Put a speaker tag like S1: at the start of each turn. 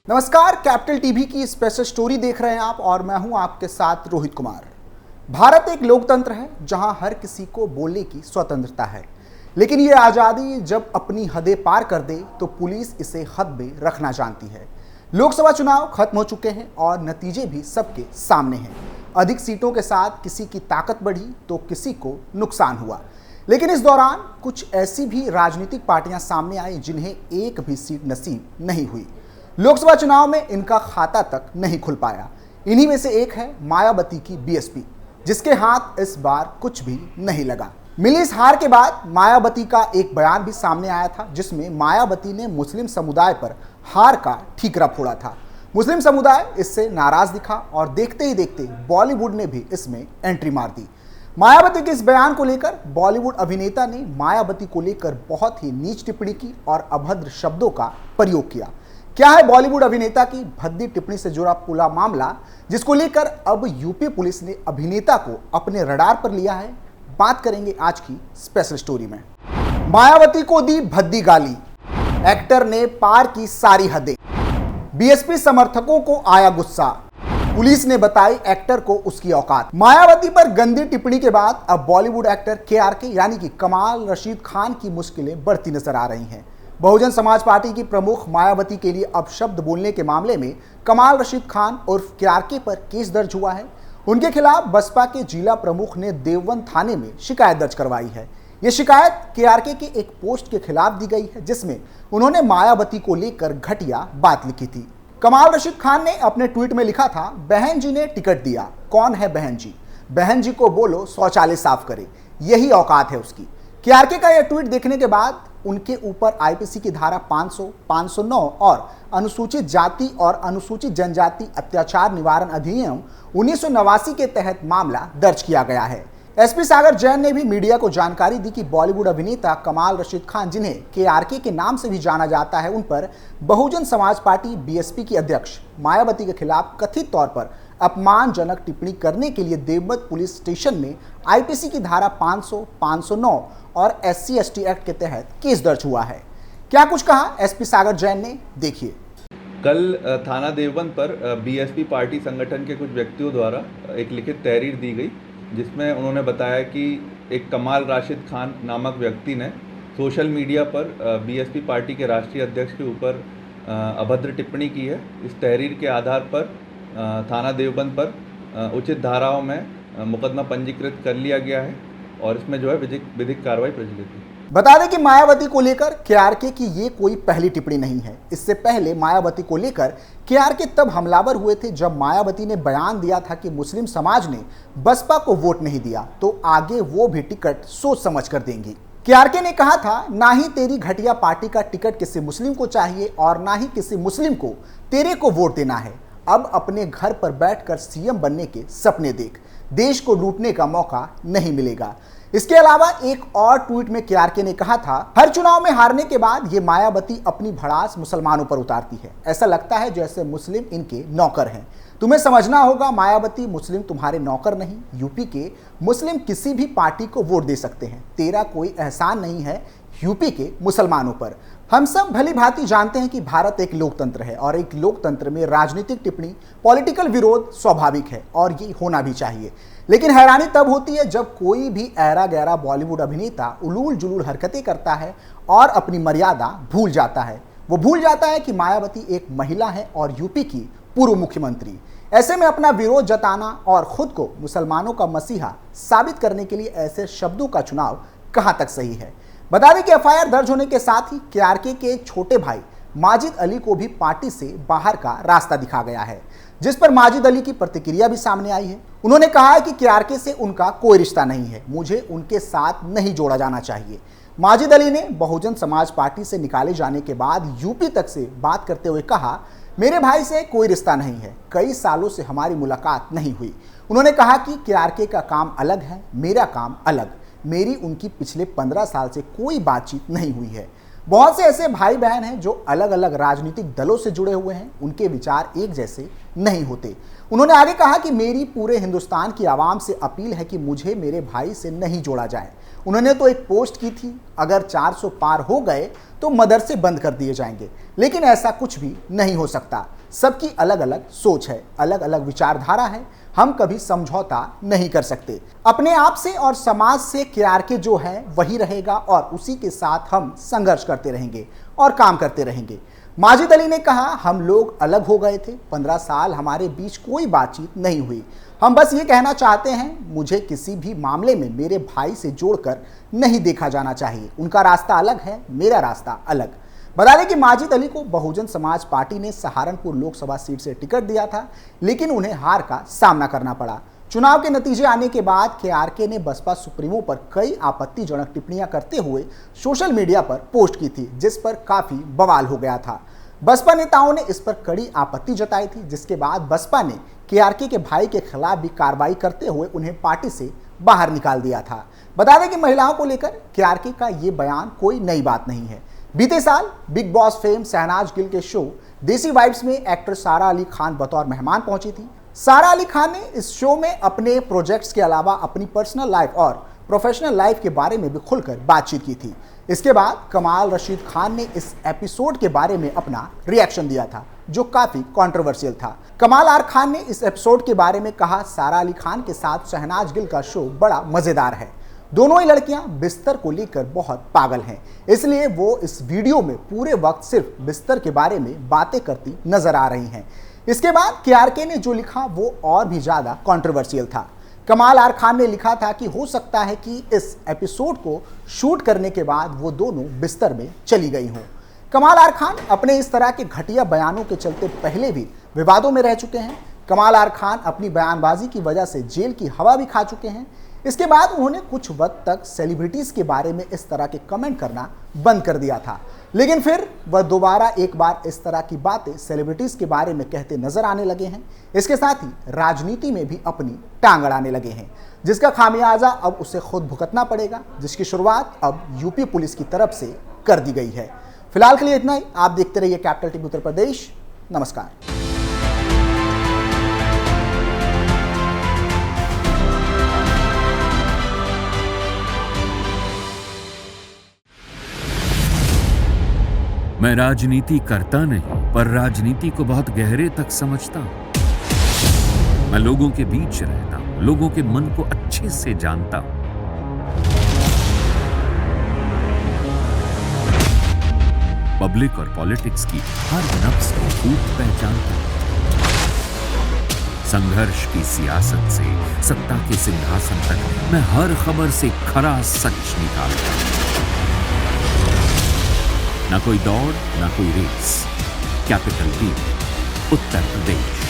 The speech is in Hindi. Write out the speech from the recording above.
S1: नमस्कार, कैपिटल टीवी की स्पेशल स्टोरी देख रहे हैं आप और मैं हूं आपके साथ रोहित कुमार। भारत एक लोकतंत्र है जहां हर किसी को बोलने की स्वतंत्रता है, लेकिन ये आज़ादी जब अपनी हदें पार कर दे तो पुलिस इसे हद में रखना जानती है। लोकसभा चुनाव खत्म हो चुके हैं और नतीजे भी सबके सामने हैं। अधिक सीटों के साथ किसी की ताकत बढ़ी तो किसी को नुकसान हुआ, लेकिन इस दौरान कुछ ऐसी भी राजनीतिक पार्टियां सामने आई जिन्हें एक भी सीट नसीब नहीं हुई। लोकसभा चुनाव में इनका खाता तक नहीं खुल पाया। इन्हीं में से एक है मायावती की बीएसपी, जिसके हाथ इस बार कुछ भी नहीं लगा। मिली इस हार के बाद मायावती का एक बयान भी सामने आया था, जिसमें मायावती ने मुस्लिम समुदाय पर हार का ठीकरा फोड़ा था। मुस्लिम समुदाय इससे नाराज दिखा और देखते ही देखते बॉलीवुड ने भी इसमें एंट्री मार दी। मायावती के इस बयान को लेकर बॉलीवुड अभिनेता ने मायावती को लेकर बहुत ही नीच टिप्पणी की और अभद्र शब्दों का प्रयोग किया। क्या है बॉलीवुड अभिनेता की भद्दी टिप्पणी से जुड़ा पूरा मामला, जिसको लेकर अब यूपी पुलिस ने अभिनेता को अपने रडार पर लिया है? बात करेंगे आज की स्पेशल स्टोरी में। मायावती को दी भद्दी गाली, एक्टर ने पार की सारी हदें, बीएसपी समर्थकों को आया गुस्सा, पुलिस ने बताई एक्टर को उसकी औकात। मायावती पर गंदी टिप्पणी के बाद अब बॉलीवुड एक्टर केआरके यानी कि कमाल रशीद खान की मुश्किलें बढ़ती नजर आ रही हैं। बहुजन समाज पार्टी की प्रमुख मायावती के लिए अब शब्द बोलने के मामले में कमाल रशीद खान उर्फ केआरके पर केस दर्ज हुआ है। उनके खिलाफ बसपा के जिला प्रमुख ने देवबंद थाने में शिकायत दर्ज करवाई है। यह शिकायत केआरके के एक पोस्ट के खिलाफ दी गई है, जिसमें उन्होंने मायावती को लेकर घटिया बात लिखी थी। कमाल रशीद खान ने अपने ट्वीट में लिखा था, बहन जी ने टिकट दिया, कौन है बहन जी? बहन जी को बोलो शौचालय साफ करे, यही औकात है उसकी। केआरके का यह ट्वीट देखने के बाद उनके ऊपर आईपीसी की धारा 500, 509 और अनुसूचित जाति और अनुसूचित जनजाति अत्याचार निवारण अधिनियम 1989 के तहत मामला दर्ज किया गया है। एसपी सागर जैन ने भी मीडिया को जानकारी दी कि बॉलीवुड अभिनेता कमाल रशीद खान, जिन्हें केआरके के नाम से भी जाना जाता है, उन पर बहुजन समाज पार्टी बीएसपी की अध्यक्ष मायावती के खिलाफ कथित तौर पर अपमानजनक टिप्पणी करने के लिए देवबंद पुलिस स्टेशन में आईपीसी की धारा 500, 509 और SC/ST एक्ट के तहत केस दर्ज हुआ है। क्या कुछ कहा एसपी सागर जैन ने, देखिए।
S2: कल थाना देवबंद पर बीएसपी पार्टी संगठन के कुछ व्यक्तियों द्वारा एक लिखित तहरीर दी गई, जिसमें उन्होंने बताया कि एक कमाल राशिद खान नामक व्यक्ति ने सोशल मीडिया पर बीएसपी पार्टी के राष्ट्रीय अध्यक्ष के ऊपर अभद्र टिप्पणी की है। इस तहरीर के आधार पर थाना देवबंद पर उचित धाराओं में मुकदमा पंजीकृत कर लिया गया है और इसमें जो है विधिक कार्रवाई प्रचलित है।
S1: बता दें कि मायावती को लेकर केआरके की ये कोई पहली टिप्पणी नहीं है। इससे पहले मायावती को लेकर केआरके तब हमलावर हुए थे जब मायावती ने बयान दिया था कि मुस्लिम समाज ने बसपा को वोट नहीं दिया तो आगे वो भी टिकट सोच समझ कर देंगी। केआरके ने कहा था, ना ही तेरी घटिया पार्टी का टिकट किसी मुस्लिम को चाहिए और ना ही किसी मुस्लिम को तेरे को वोट देना है। अब अपने घर पर बैठकर सीएम बनने के सपने देख, देश को लूटने का मौका नहीं मिलेगा। इसके अलावा एक और ट्वीट में केआरके ने कहा था, हर चुनाव में हारने के बाद ये मायावती अपनी भड़ास मुसलमानों पर उतारती है। ऐसा लगता है जैसे मुस्लिम इनके नौकर हैं। तुम्हें समझना होगा मायावती, मुस्लिम तुम्हारे नौकर नहीं। यूपी के मुस्लिम किसी भी पार्टी को वोट दे सकते हैं, तेरा कोई एहसान नहीं है यूपी के मुसलमानों पर। हम सब भली भांति जानते हैं कि भारत एक लोकतंत्र है और एक लोकतंत्र में राजनीतिक टिप्पणी, पॉलिटिकल विरोध स्वाभाविक है और ये होना भी चाहिए। लेकिन हैरानी तब होती है जब कोई भी ऐरा गैरा बॉलीवुड अभिनेता उलूल जुलूल हरकतें करता है और अपनी मर्यादा भूल जाता है। वो भूल जाता है कि मायावती एक महिला है और यूपी की पूर्व मुख्यमंत्री। ऐसे में अपना विरोध जताना और खुद को मुसलमानों का मसीहा साबित करने के लिए ऐसे शब्दों का चुनाव कहां तक सही है? बता दें कि एफआईआर दर्ज होने के साथ ही केआरके के छोटे भाई माजिद अली को भी पार्टी से बाहर का रास्ता दिखा गया है, जिस पर माजिद अली की प्रतिक्रिया भी सामने आई है। उन्होंने कहा है कि केआरके से उनका कोई रिश्ता नहीं है, मुझे उनके साथ नहीं जोड़ा जाना चाहिए। माजिद अली ने बहुजन समाज पार्टी से निकाले जाने के बाद यूपी तक से बात करते हुए कहा, मेरे भाई से कोई रिश्ता नहीं है, कई सालों से हमारी मुलाकात नहीं हुई। उन्होंने कहा कि केआरके का काम अलग है, मेरा काम अलग, मेरी उनकी पिछले 15 साल से कोई बातचीत नहीं हुई है। बहुत से ऐसे भाई बहन हैं जो अलग अलग राजनीतिक दलों से जुड़े हुए हैं, उनके विचार एक जैसे नहीं होते। उन्होंने आगे कहा कि मेरी पूरे हिंदुस्तान की आवाम से अपील है कि मुझे मेरे भाई से नहीं जोड़ा जाए। उन्होंने तो एक पोस्ट की थी, अगर 400 पार हो गए तो मदरसे बंद कर दिए जाएंगे, लेकिन ऐसा कुछ भी नहीं हो सकता। सबकी अलग अलग सोच है, अलग अलग विचारधारा है, हम कभी समझौता नहीं कर सकते। अपने आप से और समाज से केआरके जो है वही रहेगा और उसी के साथ हम संघर्ष करते रहेंगे और काम करते रहेंगे। माजिद अली ने कहा, हम लोग अलग हो गए थे, 15 साल हमारे बीच कोई बातचीत नहीं हुई। हम बस ये कहना चाहते हैं, मुझे किसी भी मामले में मेरे भाई से जोड़कर नहीं देखा जाना चाहिए। उनका रास्ता अलग है, मेरा रास्ता अलग। बता दें कि माजिद अली को बहुजन समाज पार्टी ने सहारनपुर लोकसभा सीट से टिकट दिया था, लेकिन उन्हें हार का सामना करना पड़ा। चुनाव के नतीजे आने के बाद केआरके ने बसपा सुप्रीमो पर कई आपत्तिजनक टिप्पणियां करते हुए सोशल मीडिया पर पोस्ट की थी, जिस पर काफी बवाल हो गया था। बसपा नेताओं ने इस पर कड़ी आपत्ति जताई थी, जिसके बाद बसपा ने केआरके के भाई के खिलाफ भी कार्रवाई करते हुए उन्हें पार्टी से बाहर निकाल दिया था। बता दें कि महिलाओं को लेकर केआरके का ये बयान कोई नई बात नहीं है। बीते साल Bigg Boss fame Shehnaaz Gill के शो देसी वाइब्स में एक्टर सारा अली खान बतौर मेहमान पहुंची थी। सारा अली खान ने इस शो में अपने प्रोजेक्ट्स के अलावा अपनी पर्सनल लाइफ और प्रोफेशनल लाइफ के बारे में भी खुलकर बातचीत की थी। इसके बाद कमाल रशीद खान ने इस एपिसोड के बारे में अपना रिएक्शन दिया था, जो काफी कंट्रोवर्शियल था। कमाल आर खान ने इस एपिसोड के बारे में कहा, सारा अली खान के साथ शहनाज गिल का शो बड़ा मजेदार है। दोनों ही लड़कियां बिस्तर को लेकर बहुत पागल हैं, इसलिए वो इस वीडियो में पूरे वक्त सिर्फ बिस्तर के बारे में बातें करती नजर आ रही हैं। इसके बाद केआरके ने जो लिखा वो और भी ज्यादा कंट्रोवर्शियल था। कमाल आर खान ने लिखा था कि हो सकता है कि इस एपिसोड को शूट करने के बाद वो दोनों बिस्तर में चली गई हों। कमाल आर खान अपने इस तरह के घटिया बयानों के चलते पहले भी विवादों में रह चुके हैं। कमाल आर खान अपनी बयानबाजी की वजह से जेल की हवा भी खा चुके हैं। इसके बाद उन्होंने कुछ वक्त तक सेलिब्रिटीज के बारे में इस तरह के कमेंट करना बंद कर दिया था, लेकिन फिर वह दोबारा एक बार इस तरह की बातें सेलिब्रिटीज के बारे में कहते नजर आने लगे हैं। इसके साथ ही राजनीति में भी अपनी टांग अड़ाने लगे हैं, जिसका खामियाजा अब उसे खुद भुगतना पड़ेगा, जिसकी शुरुआत अब यूपी पुलिस की तरफ से कर दी गई है। फिलहाल के लिए इतना ही। आप देखते रहिए कैपिटल टीवी उत्तर प्रदेश। नमस्कार।
S3: मैं राजनीति करता नहीं, पर राजनीति को बहुत गहरे तक समझता हूं। मैं लोगों के बीच रहता हूं, लोगों के मन को अच्छे से जानता हूं। पब्लिक और पॉलिटिक्स की हर नब्ज को खूब पहचानता हूं। संघर्ष की सियासत से सत्ता के सिंहासन तक मैं हर खबर से खरा सच निकालता हूं। ना कोई दौड़, ना कोई race. Capital TV, Uttar Pradesh.